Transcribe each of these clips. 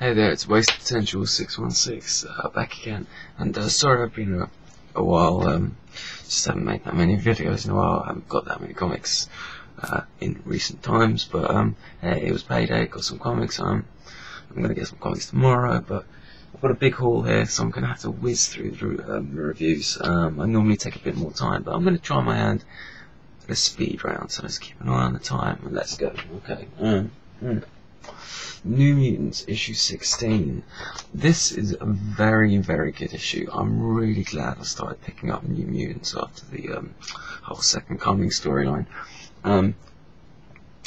Hey there, it's Waste Potential 616 back again, and sorry I've been a while, just haven't made that many videos in a while. I haven't got that many comics in recent times, but hey, it was payday, got some comics. I'm going to get some comics tomorrow, but I've got a big haul here, so I'm going to have to whiz through the reviews. I normally take a bit more time, but I'm going to try my hand at a speed round, so let's keep an eye on the time, and let's go. Okay. New Mutants, issue 16. This is a very, very good issue. I'm really glad I started picking up New Mutants after the whole Second Coming storyline. The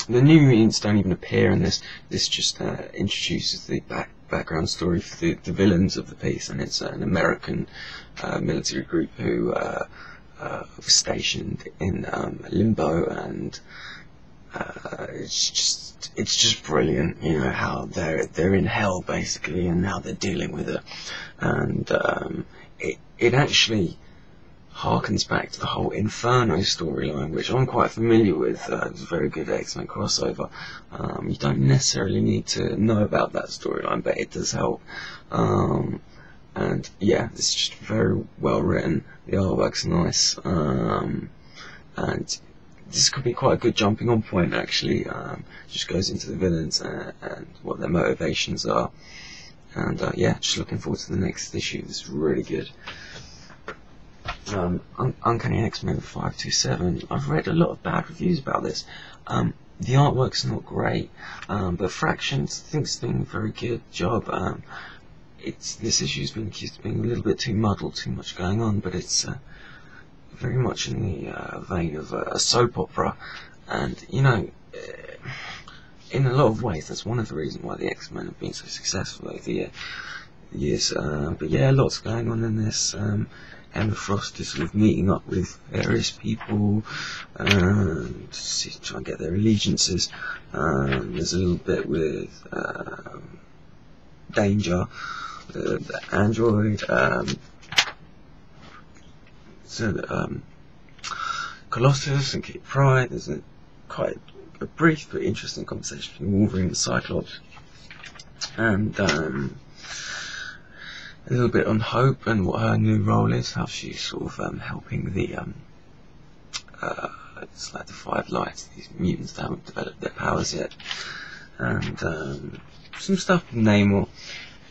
New Mutants don't even appear in this. This just introduces the background story for the villains of the piece, and it's an American military group who was stationed in Limbo, and it's just brilliant, you know, how they're in hell basically, and how they're dealing with it, and it actually harkens back to the whole Inferno storyline, which I'm quite familiar with. It was a very good X-Men crossover. You don't necessarily need to know about that storyline, but it does help. And yeah, it's just very well written. The artwork's nice, and this could be quite a good jumping on point actually. Just goes into the villains and what their motivations are, and yeah, just looking forward to the next issue. This is really good. Uncanny X-Men 527. I've read a lot of bad reviews about this. The artwork's not great, but Fractions thinks it's doing a very good job. This issue's been accused of being a little bit too muddled, too much going on, but it's very much in the vein of a soap opera, and you know, in a lot of ways that's one of the reasons why the X-Men have been so successful over the years. But yeah, lots going on in this. Emma Frost is sort of meeting up with various people to try and get their allegiances. There's a little bit with Danger, the android. Colossus and Kate Pryde. There's quite a brief but interesting conversation between Wolverine and Cyclops, and a little bit on Hope and what her new role is, how she's sort of helping the it's like the Five Lights, these mutants that haven't developed their powers yet, and some stuff with Namor.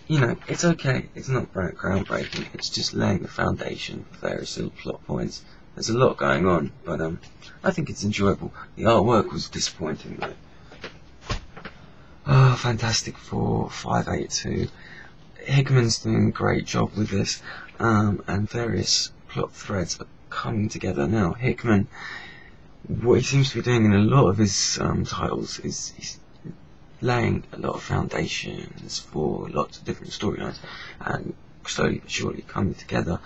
You know, it's okay, it's not groundbreaking, it's just laying the foundation for various little plot points. There's a lot going on, but I think it's enjoyable. The artwork was disappointing though. Oh, Fantastic Four 582. Hickman's doing a great job with this, and various plot threads are coming together now. Hickman, what he seems to be doing in a lot of his titles is he's laying a lot of foundations for lots of different storylines, and slowly but surely coming together.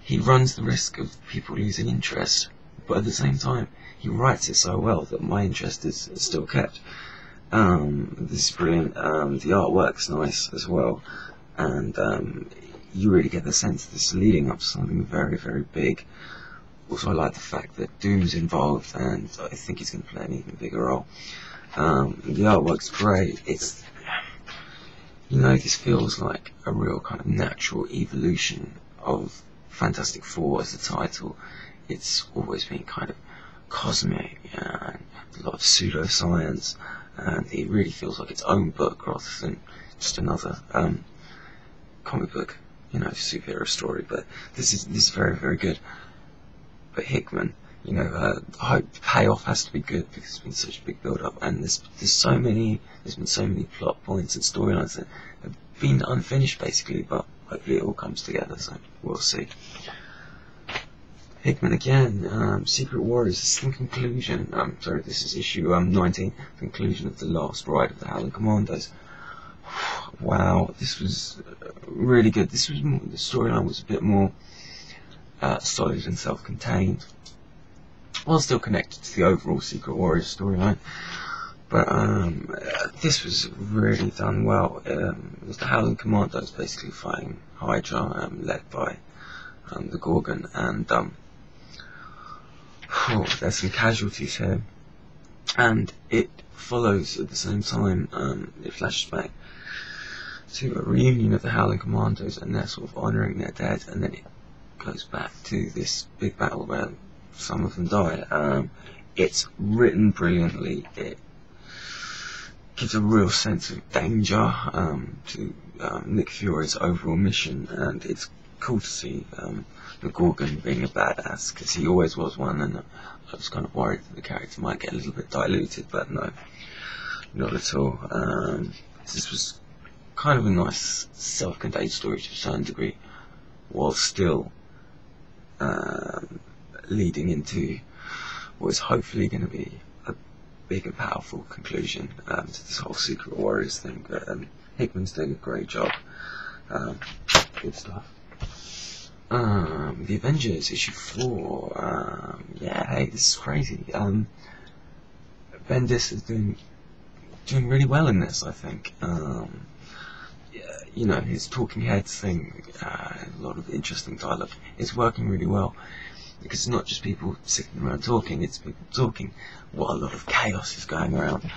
He runs the risk of people losing interest, but at the same time he writes it so well that my interest is still kept. This is brilliant. The artwork's nice as well, and you really get the sense that this is leading up to something very, very big. Also, I like the fact that Doom's involved, and I think he's going to play an even bigger role. The artwork's great. It's, you know, this feels like a real kind of natural evolution of Fantastic Four as a title. It's always been kind of cosmic and a lot of pseudoscience, and it really feels like its own book rather than just another comic book, you know, superhero story. But this is very, very good. But Hickman, you know, the payoff has to be good because it's been such a big build-up, and there's been so many plot points and storylines that have been unfinished basically, but hopefully it all comes together, so we'll see. Hickman again, Secret Warriors, this is the conclusion, sorry, this is issue 19, conclusion of the last ride of the Howling Commandos. Wow, this was really good. This was the storyline was a bit more solid and self-contained, while still connected to the overall Secret Warriors storyline. But this was really done well. It was the Howling Commandos basically fighting Hydra, led by the Gorgon, and there's some casualties here, and it follows at the same time. It flashes back to a reunion of the Howling Commandos, and they're sort of honouring their dead, and then it goes back to this big battle where some of them die. It's written brilliantly. It gives a real sense of danger to Nick Fury's overall mission, and it's cool to see the Gorgon being a badass, because he always was one, and I was kind of worried that the character might get a little bit diluted, but no, not at all. This was kind of a nice self-contained story to a certain degree, while still leading into what is hopefully going to be a big and powerful conclusion to this whole Secret Warriors thing. But Hickman's doing a great job. Good stuff. The Avengers issue 4. Yeah, hey, this is crazy. Bendis is doing really well in this, I think. You know, his talking heads thing, a lot of interesting dialogue, is working really well, because it's not just people sitting around talking, it's people talking while a lot of chaos is going around.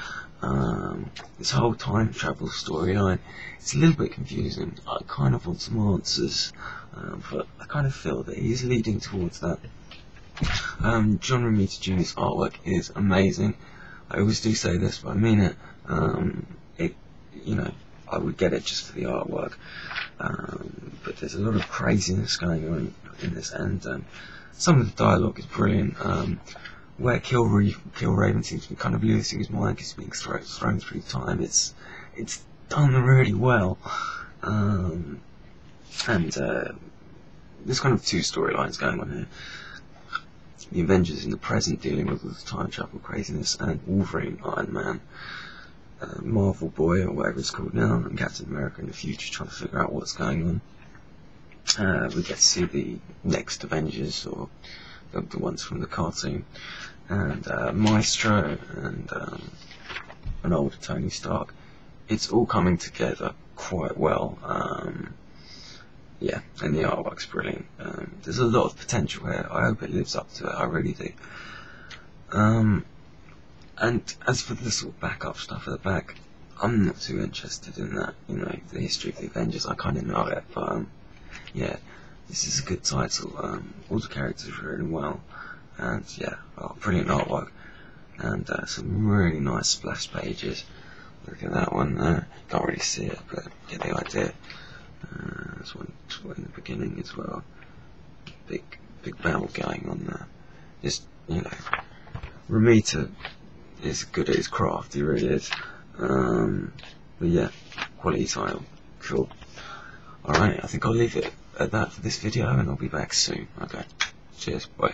This whole time travel storyline, it's a little bit confusing. I kind of want some answers, but I kind of feel that he's leading towards that. John Romita Jr.'s artwork is amazing. I always do say this, but I mean it. You know, I would get it just for the artwork, but there's a lot of craziness going on in this, and some of the dialogue is brilliant. Where Killraven seems to be kind of losing his mind, he's being thrown through time. It's done really well, and there's kind of two storylines going on here. The Avengers in the present dealing with all the time travel craziness, and Wolverine, Iron Man, Marvel Boy, or whatever it's called now, and Captain America in the future trying to figure out what's going on. We get to see the next Avengers, or the ones from the cartoon, and Maestro, and an older Tony Stark. It's all coming together quite well. Yeah, and the artwork's brilliant. There's a lot of potential here. I hope it lives up to it, I really do. And as for the sort of backup stuff at the back, I'm not too interested in that. You know, the history of the Avengers, I kind of know it, but yeah, this is a good title. All the characters are really well, and yeah, brilliant artwork, and some really nice splash pages. Look at that one there. Can't really see it, but get the idea. There's one in the beginning as well. Big battle going on there. Just, you know, Romita is good at his craft, he really is. But yeah, quality title, cool. Alright, I think I'll leave it at that for this video, and I'll be back soon. Okay, cheers, bye.